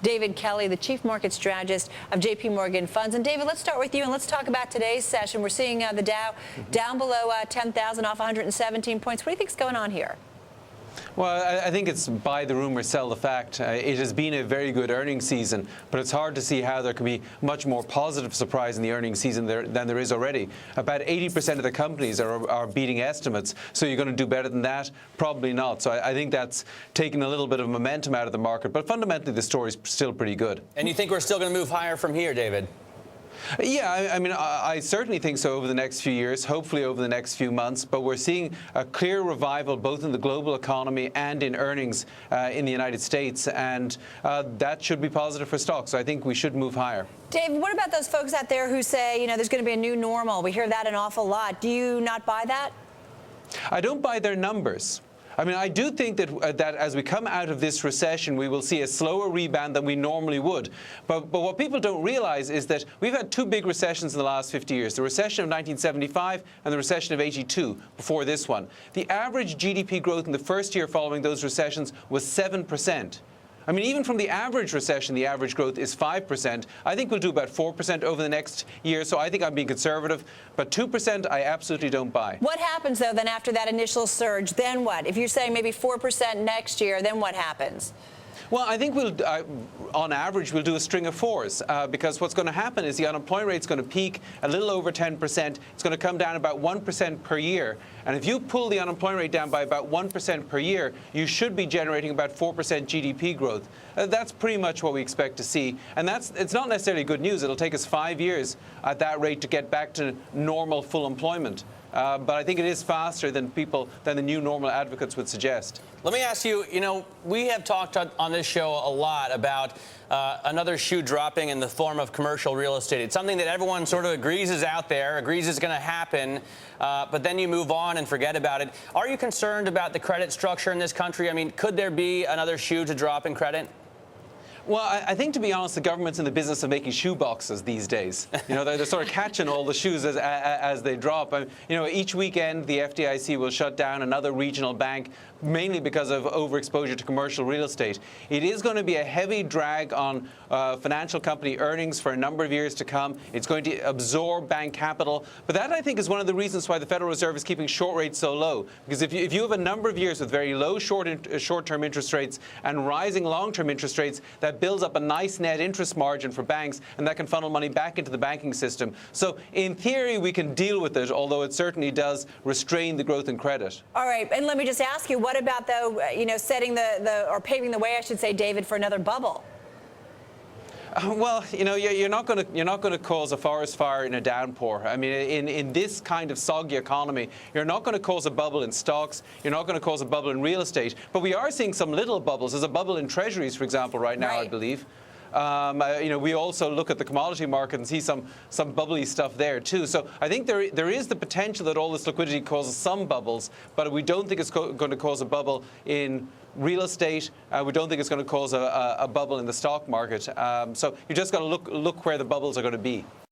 David Kelly, the chief market strategist of JPMorgan Funds. And David, let's start with you and let's talk about today's session. We're seeing the Dow down below 10,000, off 117 points. What do you think is going on here? Well, I think it's buy the rumor, sell the fact. It has been a very good earnings season, but it's hard to see how there can be much more positive surprise in the earnings season than there is already. About 80% of the companies are beating estimates, so you're going to do better than that? Probably not. So I think that's taking a little bit of momentum out of the market, but fundamentally the story's still pretty good. And you think we're still going to move higher from here, David? Yeah, I mean, I certainly think so over the next few years, hopefully over the next few months. But we're seeing a clear revival both in the global economy and in earnings in the United States. And that should be positive for stocks. So I think we should move higher. Dave, what about those folks out there who say, you know, there's going to be a new normal? We hear that an awful lot. Do you not buy that? I don't buy their numbers. I mean, I do think that as we come out of this recession, we will see a slower rebound than we normally would. But what people don't realize is that we've had two big recessions in the last 50 years, the recession of 1975 and the recession of 82 before this one. The average GDP growth in the first year following those recessions was 7%. I mean, even from the average recession, the average growth is 5%. I think we'll do about 4% over the next year, so I think I'm being conservative. But 2%, I absolutely don't buy. What happens, though, then after that initial surge? Then what? If you're saying maybe 4% next year, then what happens? Well, I think we'll, on average, we'll do a string of fours because what's going to happen is the unemployment rate's going to peak a little over 10%. It's going to come down about 1% per year. And if you pull the unemployment rate down by about 1% per year, you should be generating about 4% GDP growth. That's pretty much what we expect to see. And it's not necessarily good news. It'll take us 5 years at that rate to get back to normal full employment. But I think it is faster than the new normal advocates would suggest. Let me ask you, you know, we have talked on this show a lot about another shoe dropping in the form of commercial real estate. It's something that everyone sort of agrees is out there, agrees is going to happen, but then you move on and forget about it. Are you concerned about the credit structure in this country? I mean, could there be another shoe to drop in credit? Well, I think, to be honest, the government's in the business of making shoe boxes these days. You know, they're sort of catching all the shoes as they drop. You know, each weekend the FDIC will shut down another regional bank, mainly because of overexposure to commercial real estate. It is going to be a heavy drag on financial company earnings for a number of years to come. It's going to absorb bank capital. But that, I think, is one of the reasons why the Federal Reserve is keeping short rates so low. Because if you have a number of years with very low short-term interest rates and rising long-term interest rates, that builds up a nice net interest margin for banks, and that can funnel money back into the banking system. So in theory, we can deal with it, although it certainly does restrain the growth in credit. All right, and let me just ask you, what about, though, you know, setting or paving the way, I should say, David, for another bubble? Well, you know, you're not going to cause a forest fire in a downpour. I mean, in this kind of soggy economy, you're not going to cause a bubble in stocks. You're not going to cause a bubble in real estate. But we are seeing some little bubbles. There's a bubble in treasuries, for example, right now, I believe. You know, we also look at the commodity market and see some bubbly stuff there too. So I think there is the potential that all this liquidity causes some bubbles, but we don't think it's going to cause a bubble in real estate. We don't think it's going to cause a bubble in the stock market. So you just got to look where the bubbles are going to be.